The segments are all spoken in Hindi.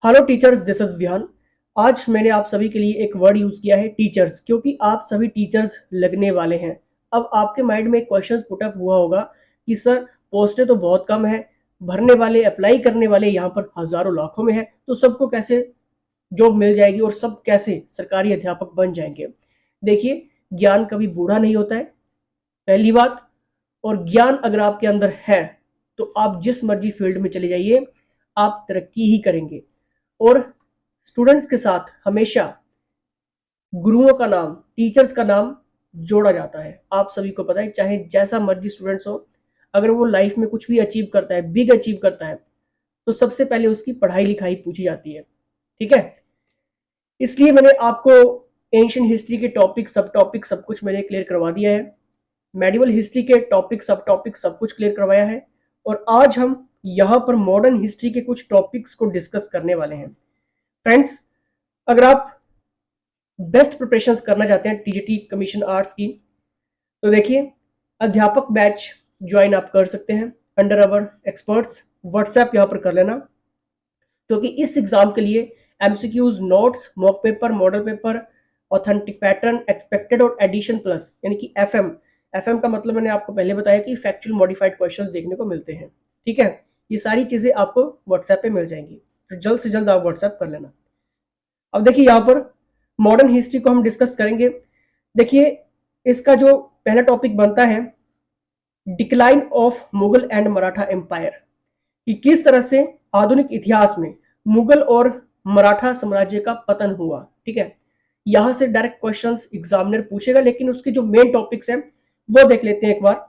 Hello teachers, this is Vihaan. आज मैंने आप सभी के लिए एक वर्ड यूज किया है टीचर्स, क्योंकि आप सभी टीचर्स लगने वाले हैं। अब आपके माइंड में एक क्वेश्चन पुट अप हुआ होगा कि सर, पोस्टें तो बहुत कम है, भरने वाले अप्लाई करने वाले यहाँ पर हजारों लाखों में है, तो सबको कैसे जॉब मिल जाएगी और सब कैसे सरकारी अध्यापक बन जाएंगे। देखिए, ज्ञान कभी बूढ़ा नहीं होता है, पहली बात। और ज्ञान अगर आपके अंदर है तो आप जिस मर्जी फील्ड में चले जाइए, आप तरक्की ही करेंगे। और स्टूडेंट्स के साथ हमेशा गुरुओं का नाम, टीचर्स का नाम जोड़ा जाता है। आप सभी को पता है, चाहे जैसा मर्जी स्टूडेंट्स हो, अगर वो लाइफ में कुछ भी अचीव करता है, बिग अचीव करता है, तो सबसे पहले उसकी पढ़ाई लिखाई पूछी जाती है। ठीक है, इसलिए मैंने आपको एंशियंट हिस्ट्री के टॉपिक सब कुछ मैंने क्लियर करवा दिया है। मेडिवल हिस्ट्री के टॉपिक सब कुछ क्लियर करवाया है। और आज हम यहाँ पर मॉडर्न हिस्ट्री के कुछ टॉपिक्स को डिस्कस करने वाले हैं। फ्रेंड्स, अगर आप बेस्ट प्रिपरेशन करना चाहते हैं टीजीटी कमीशन आर्ट्स की, तो देखिए, अध्यापक बैच ज्वाइन आप कर सकते हैं अंडर अवर एक्सपर्ट्स। व्हाट्सएप यहाँ पर कर लेना, क्योंकि इस एग्जाम के लिए MCQs, notes, mock paper, model paper, authentic pattern, expected और एडिशन प्लस यानी कि एफएम। एफएम का मतलब मैंने आपको पहले बताया कि फैक्चुअल मॉडिफाइड क्वेश्चंस देखने को मिलते हैं। ठीक है, ये सारी चीजें आपको व्हाट्सएप पे मिल जाएंगी, तो जल्द से जल्द आप व्हाट्सएप कर लेना। अब देखिए, यहाँ पर मॉडर्न हिस्ट्री को हम डिस्कस करेंगे। देखिए, इसका जो पहला टॉपिक बनता है, decline of Mughal and Maratha empire, कि किस तरह से आधुनिक इतिहास में मुगल और मराठा साम्राज्य का पतन हुआ। ठीक है, यहां से डायरेक्ट क्वेश्चंस एग्जामिनर पूछेगा, लेकिन उसके जो मेन टॉपिक्स हैं वो देख लेते हैं एक बार।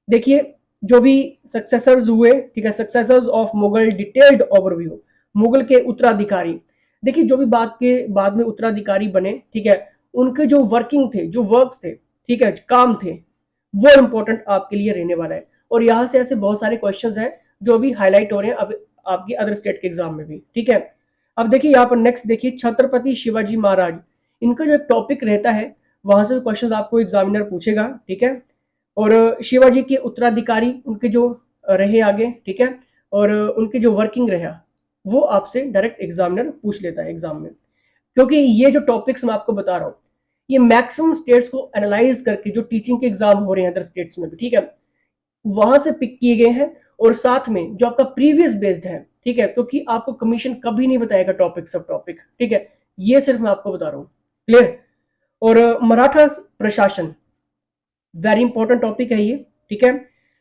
देखिए, जो भी सक्सेसर्स हुए, ठीक है, successors of Mughal, detailed overview, Mughal के उत्तराधिकारी। देखिए, जो भी बाद में उत्तराधिकारी बने, ठीक है, उनके जो वर्किंग थे, जो वर्क्स थे, ठीक है, काम थे, वो इंपॉर्टेंट आपके लिए रहने वाला है। और यहाँ से ऐसे बहुत सारे क्वेश्चंस हैं जो अभी हाईलाइट हो रहे हैं अब आपकी अदर स्टेट के एग्जाम में भी। ठीक है, अब देखिए यहाँ पर नेक्स्ट देखिए, छत्रपति शिवाजी महाराज, इनका जो टॉपिक रहता है, वहां से क्वेश्चन आपको एग्जामिनर पूछेगा। ठीक है, और शिवाजी के उत्तराधिकारी उनके जो रहे आगे, ठीक है, और उनके जो वर्किंग रहा, वो आपसे डायरेक्ट एग्जामिनर पूछ लेता है एग्जाम में। क्योंकि ये जो टॉपिक्स मैं आपको बता रहा हूँ, ये मैक्सिमम स्टेट्स को एनालाइज करके जो टीचिंग के एग्जाम हो रहे हैं अदर स्टेट्स में भी, ठीक है, वहां से पिक किए गए हैं। और साथ में जो आपका प्रीवियस बेस्ड है, ठीक है, क्योंकि आपको कमीशन कभी नहीं बताएगा टॉपिक सब टॉपिक। ठीक है, ये सिर्फ मैं आपको बता रहा हूँ। क्लियर। और मराठा प्रशासन, वेरी इंपॉर्टेंट टॉपिक है ये। ठीक है,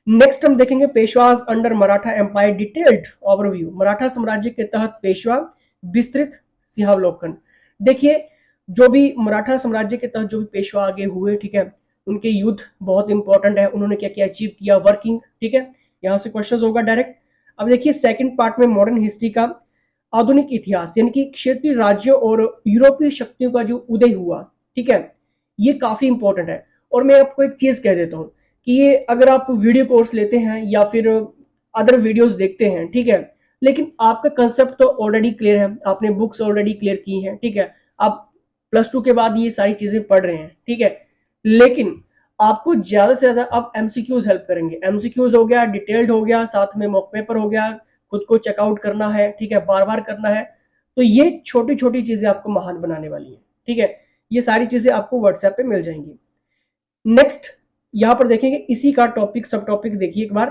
नेक्स्ट हम देखेंगे Peshwas under Maratha empire, detailed overview, Maratha साम्राज्य के तहत पेशवा, विस्तृत सिंहावलोकन। देखिए, जो भी मराठा साम्राज्य के तहत जो भी पेशवा आगे हुए, ठीक है, उनके युद्ध बहुत इंपॉर्टेंट है, उन्होंने क्या क्या अचीव किया, वर्किंग। ठीक है, यहाँ से क्वेश्चन होगा डायरेक्ट। अब देखिए, सेकंड पार्ट में मॉडर्न हिस्ट्री का आधुनिक इतिहास, यानी कि क्षेत्रीय राज्यों और यूरोपीय शक्तियों का जो उदय हुआ, ठीक है, ये काफी इंपॉर्टेंट है। और मैं आपको एक चीज कह देता हूँ कि ये अगर आप वीडियो कोर्स लेते हैं या फिर अदर वीडियोस देखते हैं, ठीक है, लेकिन आपका कंसेप्ट तो ऑलरेडी क्लियर है, आपने बुक्स ऑलरेडी क्लियर की हैं, ठीक है, आप +2 के बाद ये सारी चीजें पढ़ रहे हैं, ठीक है, लेकिन आपको ज्यादा से ज्यादा अब एमसीक्यूज हेल्प करेंगे। एमसीक्यूज हो गया, डिटेल्ड हो गया, साथ में मॉक पेपर हो गया, खुद को चेकआउट करना है, ठीक है, बार बार करना है। तो ये छोटी छोटी चीजें आपको महान बनाने वाली है। ठीक है, ये सारी चीजें आपको व्हाट्सएप पे मिल जाएंगी। नेक्स्ट यहां पर देखेंगे इसी का टॉपिक, सब टॉपिक देखिए एक बार,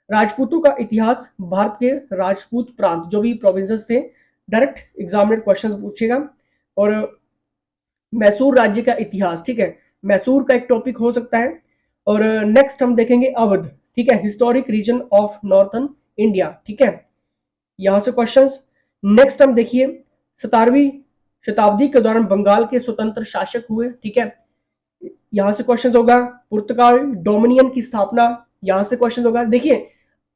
राजपूतों का इतिहास, भारत के राजपूत प्रांत जो भी प्रोविंसेस थे, डायरेक्ट एग्जामिनर क्वेश्चन पूछेगा। और मैसूर राज्य का इतिहास, ठीक है, मैसूर का एक टॉपिक हो सकता है। और नेक्स्ट हम देखेंगे अवध, ठीक है, historic region of northern India. ठीक है, यहां से क्वेश्चंस। नेक्स्ट हम देखिए, 17वीं शताब्दी के दौरान बंगाल के स्वतंत्र शासक हुए। ठीक है, यहां से क्वेश्चन होगा। पुर्तगाल डोमिनियन की स्थापना, यहां से क्वेश्चन होगा। देखिए,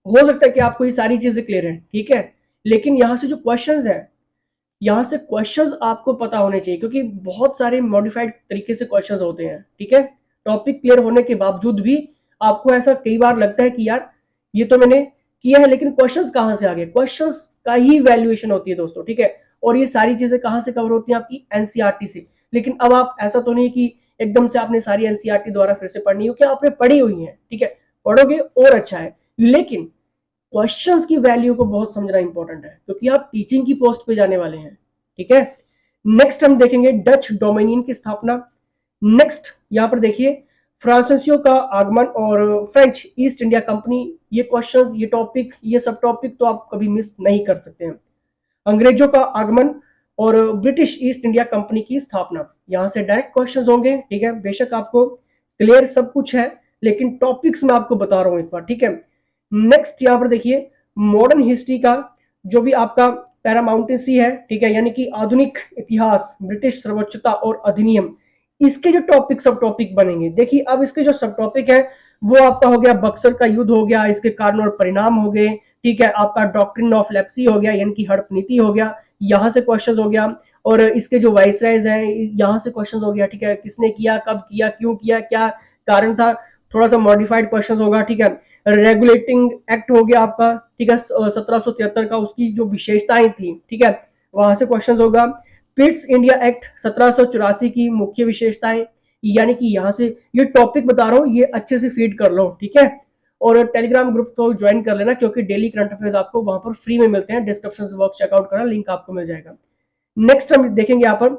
हो सकता है कि आपको ये सारी चीजें क्लियर है, ठीक है, लेकिन यहां से जो क्वेश्चंस है, यहां से क्वेश्चंस आपको पता होने चाहिए, क्योंकि बहुत सारे मॉडिफाइड तरीके से क्वेश्चंस होते हैं। ठीक है, टॉपिक क्लियर होने के बावजूद भी आपको ऐसा कई बार लगता है कि यार ये तो मैंने किया है, लेकिन क्वेश्चंस कहां से आ गए। क्वेश्चंस का ही वैल्यूएशन होती है दोस्तों। ठीक है, और ये सारी चीजें कहां से कवर होती हैं, आपकी एनसीईआरटी से। लेकिन अब आप ऐसा तो नहीं कि एकदम से आपने सारी एनसीईआरटी द्वारा फिर से पढ़नी हो, क्या आपने पढ़ी हुई है, ठीक है, पढ़ोगे और अच्छा है, लेकिन क्वेश्चंस की वैल्यू को बहुत समझना इंपॉर्टेंट है क्योंकि आप टीचिंग की पोस्ट पे जाने वाले हैं। ठीक है, नेक्स्ट हम देखेंगे डच डोमिनियन की स्थापना। नेक्स्ट यहाँ पर देखिए फ्रांसीसियों का आगमन और फ्रेंच ईस्ट इंडिया कंपनी। ये क्वेश्चंस, ये टॉपिक, ये सब टॉपिक तो आप कभी मिस नहीं कर सकते हैं। अंग्रेजों का आगमन और ब्रिटिश ईस्ट इंडिया कंपनी की स्थापना, यहाँ से डायरेक्ट क्वेश्चंस होंगे। ठीक है, बेशक आपको क्लियर सब कुछ है लेकिन टॉपिक्स मैं आपको बता रहा हूँ एक बार। ठीक है, नेक्स्ट यहाँ पर देखिए मॉडर्न हिस्ट्री का जो भी आपका पैरामाउंटेंसी है, ठीक है, यानी कि आधुनिक इतिहास, ब्रिटिश सर्वोच्चता और अधिनियम, इसके जो टॉपिक सब टॉपिक बनेंगे। देखिए अब इसके जो सब टॉपिक है वो आपका हो गया बक्सर का युद्ध हो गया, इसके कारण और परिणाम हो गए। ठीक है, आपका डॉक्ट्रिन ऑफ लेप्सी हो गया यानी कि हड़प नीति हो गया, यहाँ से क्वेश्चन हो गया। और इसके जो वाइसरायज हैं यहाँ से क्वेश्चन हो गया। ठीक है, किसने किया, कब किया, क्यों किया, क्या कारण था, थोड़ा सा मॉडिफाइड क्वेश्चन होगा। ठीक है, रेगुलेटिंग एक्ट हो गया आपका। ठीक है, 1773 का, उसकी जो विशेषताएं थी, ठीक है, वहां से क्वेश्चन होगा। पिट्स इंडिया एक्ट 1784 की मुख्य विशेषताएं, यानी कि यहाँ से ये टॉपिक बता रहा हूँ, ये अच्छे से फीड कर लो। ठीक है, और टेलीग्राम ग्रुप को ज्वाइन कर लेना क्योंकि डेली करंट अफेयर्स आपको वहां पर फ्री में मिलते हैं। डिस्क्रिप्शन बॉक्स चेकआउट करना, लिंक आपको मिल जाएगा। नेक्स्ट हम देखेंगे यहाँ पर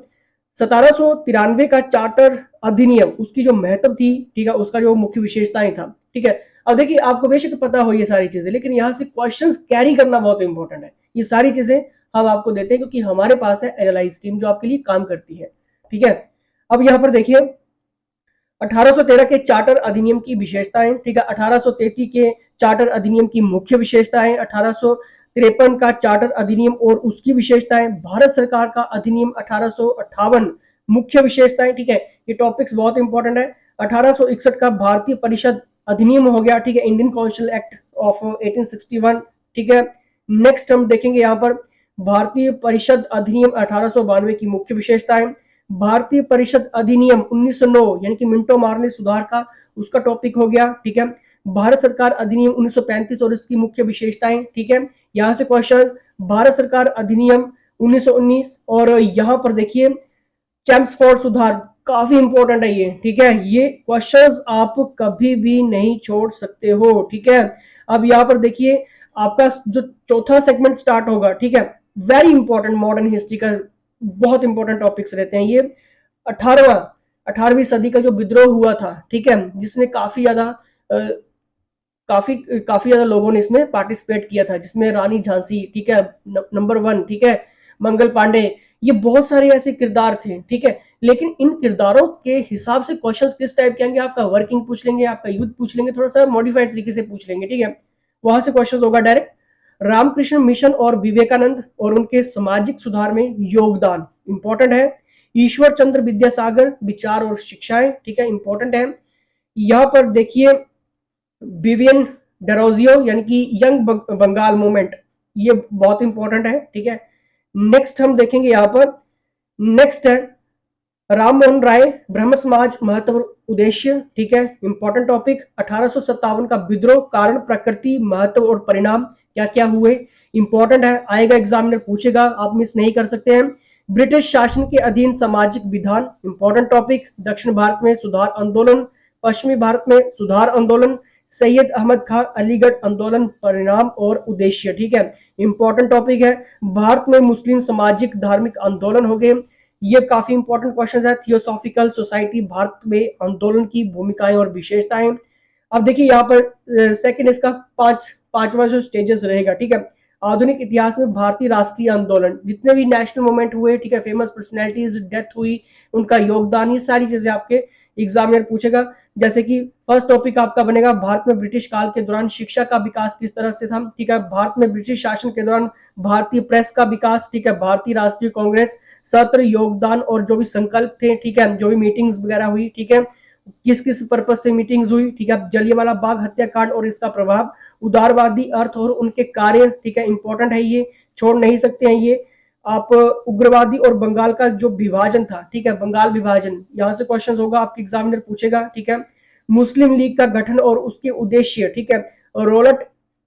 1793 का चार्टर अधिनियम, उसकी जो महत्व थी, ठीक है, उसका जो मुख्य विशेषताएं था। ठीक है, अब देखिए आपको बेशक पता हो ये सारी चीजें, लेकिन यहाँ से क्वेश्चंस कैरी करना बहुत इंपॉर्टेंट है। ये सारी चीजें हम आपको देते हैं क्योंकि हमारे पास है एनालाइज टीम जो आपके लिए काम करती है। ठीक है, अब यहाँ पर देखिए 1813 के चार्टर अधिनियम की विशेषताएं। ठीक है, 1833 के चार्टर अधिनियम की मुख्य विशेषताएं, 1853 का चार्टर अधिनियम और उसकी विशेषताएं, भारत सरकार का अधिनियम 1858 मुख्य विशेषताएं। ठीक है, ये टॉपिक्स बहुत इंपॉर्टेंट है। 1861 का भारतीय परिषद अधिनियम हो गया। ठीक है, इंडियन काउंसिल एक्ट ऑफ 1861। ठीक है, नेक्स्ट हम देखेंगे यहाँ पर भारतीय परिषद अधिनियम 1892 की मुख्य विशेषताएं, भारतीय परिषद अधिनियम 1909 यानी कि मिंटो मार्ले सुधार का, उसका टॉपिक हो गया। ठीक है, भारत सरकार अधिनियम 1935 और इसकी मुख्य विशेषताएं। ठीक है, यहाँ से क्वेश्चन, भारत सरकार अधिनियम 1919 और यहाँ पर देखिए चैम्सफोर्ड सुधार, काफी इंपॉर्टेंट है ये। ठीक है, ये क्वेश्चंस आप कभी भी नहीं छोड़ सकते हो। ठीक है, अब यहाँ पर देखिए आपका जो चौथा सेगमेंट स्टार्ट होगा। ठीक है, वेरी इंपॉर्टेंट मॉडर्न हिस्ट्री का बहुत इंपॉर्टेंट टॉपिक्स रहते हैं ये। 18वीं सदी का जो विद्रोह हुआ था, ठीक है, जिसमें काफी काफी ज्यादा लोगों ने इसमें पार्टिसिपेट किया था, जिसमें रानी झांसी, ठीक है, नंबर 1, ठीक है, मंगल पांडे, ये बहुत सारे ऐसे किरदार थे। ठीक है, लेकिन इन किरदारों के हिसाब से क्वेश्चंस किस टाइप के आएंगे, आपका वर्किंग पूछ लेंगे, आपका युद्ध पूछ लेंगे, थोड़ा सा मॉडिफाइड तरीके से पूछ लेंगे। ठीक है, वहां से क्वेश्चन होगा डायरेक्ट। रामकृष्ण मिशन और विवेकानंद और उनके सामाजिक सुधार में योगदान इंपॉर्टेंट है। ईश्वर चंद्र विद्यासागर, विचार और शिक्षाएं, ठीक है, इंपॉर्टेंट है। यहाँ पर देखिए विवियन डेरोजियो यानी कि यंग बंगाल मूवमेंट, ये बहुत इंपॉर्टेंट है। ठीक है, नेक्स्ट हम देखेंगे यहाँ पर, नेक्स्ट है राम मोहन राय ब्रह्म समाज महत्व उद्देश्य। ठीक है, इंपॉर्टेंट टॉपिक। 1857 का विद्रोह, कारण, प्रकृति, महत्व और परिणाम क्या क्या हुए, इंपॉर्टेंट है, आएगा एग्जाम में पूछेगा, आप मिस नहीं कर सकते हैं। ब्रिटिश शासन के अधीन सामाजिक विधान, इंपॉर्टेंट टॉपिक। दक्षिण भारत में सुधार आंदोलन, पश्चिमी भारत में सुधार आंदोलन, सैयद अहमद खान अलीगढ़ आंदोलन, परिणाम और उद्देश्य। ठीक है, इंपॉर्टेंट टॉपिक है। भारत में मुस्लिम सामाजिक धार्मिक आंदोलन हो गए, ये काफी इंपॉर्टेंट क्वेश्चन है। थियोसॉफिकल सोसाइटी भारत में आंदोलन की भूमिकाएं और विशेषताएं। अब देखिए यहाँ पर सेकंड इसका पांचवा जो स्टेजेस रहेगा। ठीक है, आधुनिक इतिहास में भारतीय राष्ट्रीय आंदोलन, जितने भी नेशनल मूवमेंट हुए, ठीक है, फेमस पर्सनैलिटीज डेथ हुई, उनका योगदान, ये सारी चीजें आपके एग्जामिनर पूछेगा। जैसे कि फर्स्ट टॉपिक आपका बनेगा भारत में ब्रिटिश काल के दौरान शिक्षा का विकास किस तरह से था। ठीक है, भारत में ब्रिटिश शासन के दौरान भारतीय प्रेस का विकास। ठीक है, भारतीय राष्ट्रीय कांग्रेस, सत्र, योगदान और जो भी संकल्प थे, ठीक है, जो भी मीटिंग्स वगैरह हुई, ठीक है, किस किस पर्पज से मीटिंग्स हुई। ठीक है, जलियांवाला बाग हत्याकांड और इसका प्रभाव, उदारवादी अर्थ और उनके कार्य, ठीक है, इंपॉर्टेंट है, ये छोड़ नहीं सकते हैं ये आप। उग्रवादी और बंगाल का जो विभाजन था, ठीक है, बंगाल विभाजन, यहाँ से क्वेश्चन होगा, आपके एग्जामिनर पूछेगा। ठीक है, मुस्लिम लीग का गठन और उसके उद्देश्य, ठीक है,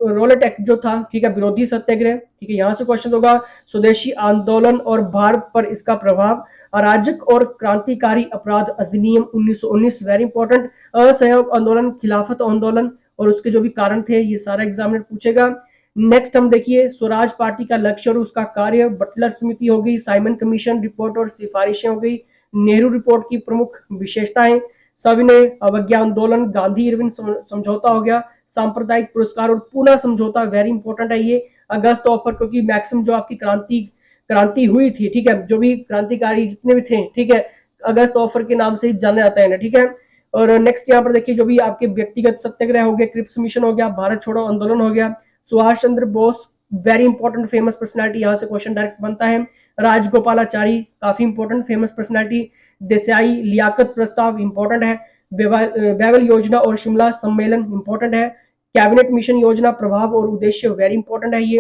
रोलेट एक्ट जो था, ठीक है, विरोधी सत्याग्रह, ठीक है, यहाँ से क्वेश्चन होगा। स्वदेशी आंदोलन और भारत पर इसका प्रभाव, अराजक और क्रांतिकारी अपराध अधिनियम 1919, वेरी इंपॉर्टेंट। असहयोग आंदोलन, खिलाफत आंदोलन और उसके जो भी कारण थे, ये सारा एग्जामिनर पूछेगा। नेक्स्ट हम देखिए स्वराज पार्टी का लक्ष्य और उसका कार्य, बटलर समिति हो गई, साइमन कमीशन रिपोर्ट और सिफारिशें हो गई, नेहरू रिपोर्ट की प्रमुख विशेषताएं, सविनय अवज्ञा आंदोलन, गांधी इरविन समझौता हो गया, सांप्रदायिक पुरस्कार और पूना समझौता, वेरी इंपॉर्टेंट है ये, अगस्त ऑफर, क्योंकि मैक्सिमम जो आपकी क्रांति हुई थी, ठीक है, जो भी क्रांतिकारी जितने भी थे, ठीक है, अगस्त ऑफर के नाम से जाना जाता है ना, ठीक है। और नेक्स्ट यहाँ पर देखिए जो भी आपके व्यक्तिगत सत्याग्रह हो गया, क्रिप्स मिशन हो गया, भारत छोड़ो आंदोलन हो गया, Subhash Chandra Bose, very important famous personality, यहाँ से क्वेश्चन डायरेक्ट बनता है, राजगोपालाचारी, काफी important famous personality, Desai Liaquat प्रस्ताव इंपॉर्टेंट है, बेवल योजना और शिमला सम्मेलन इंपॉर्टेंट है, कैबिनेट मिशन योजना प्रभाव और उद्देश्य वेरी इंपॉर्टेंट है ये,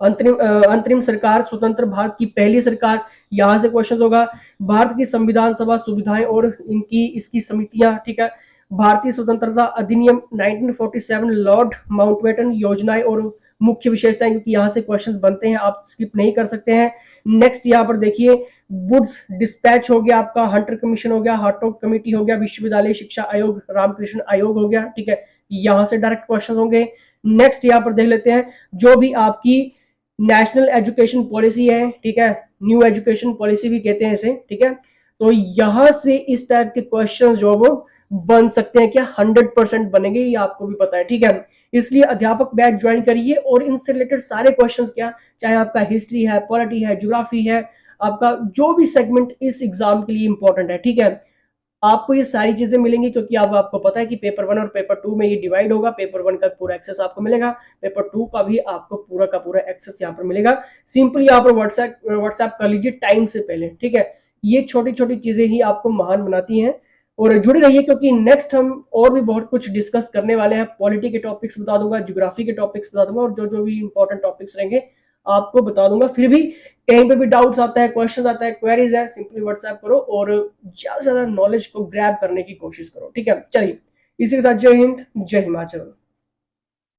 अंतरिम सरकार स्वतंत्र भारत की पहली सरकार, यहां से क्वेश्चन होगा, भारत की संविधान सभा सुविधाएं और इनकी इसकी समितियां, ठीक है, भारतीय स्वतंत्रता अधिनियम 1947, लॉर्ड माउंटबेटन योजनाएं और मुख्य विशेषताएं, क्योंकि यहाँ से क्वेश्चंस बनते हैं, आप स्किप नहीं कर सकते हैं। नेक्स्ट यहाँ पर देखिए वुड्स डिस्पैच हो गया आपका, हंटर कमीशन हो गया, हार्टोग कमेटी हो गया, विश्वविद्यालय शिक्षा आयोग, रामकृष्ण आयोग हो गया, ठीक है, यहाँ से डायरेक्ट क्वेश्चन होंगे। नेक्स्ट यहाँ पर देख लेते हैं जो भी आपकी नेशनल एजुकेशन पॉलिसी है, ठीक है, न्यू एजुकेशन पॉलिसी भी कहते हैं इसे, ठीक है, तो यहां से इस टाइप के क्वेश्चन जो वो बन सकते हैं, क्या 100% बनेंगे, ये आपको भी पता है, ठीक है, इसलिए अध्यापक बैच ज्वाइन करिए और इनसे रिलेटेड सारे क्वेश्चंस, क्या चाहे आपका हिस्ट्री है, पॉलिटी है, ज्योग्राफी है, आपका जो भी सेगमेंट इस एग्जाम के लिए इंपॉर्टेंट है, ठीक है, आपको ये सारी चीजें मिलेंगी, क्योंकि अब आपको पता है कि पेपर 1 और पेपर 2 में ये डिवाइड होगा, पेपर 1 का पूरा एक्सेस आपको मिलेगा, पेपर 2 का भी आपको पूरा का पूरा एक्सेस यहाँ पर मिलेगा, सिंपली यहाँ पर व्हाट्सएप कर लीजिए टाइम से पहले, ठीक है, ये छोटी छोटी चीजें ही आपको महान बनाती हैं, और जुड़े रहिए क्योंकि नेक्स्ट हम और भी बहुत कुछ डिस्कस करने वाले हैं, पॉलिटी के टॉपिक्स बता दूंगा, ज्योग्राफी के टॉपिक्स बता दूंगा, और जो जो भी इंपॉर्टेंट टॉपिक्स रहेंगे आपको बता दूंगा। फिर भी कहीं पे भी डाउट्स आता है, क्वेश्चन आता है, क्वेरीज है, सिंपली व्हाट्सएप करो और ज्यादा से ज्यादा नॉलेज को ग्रैब करने की कोशिश करो, ठीक है। चलिए इसी के साथ जय हिंद, जय हिमाचल।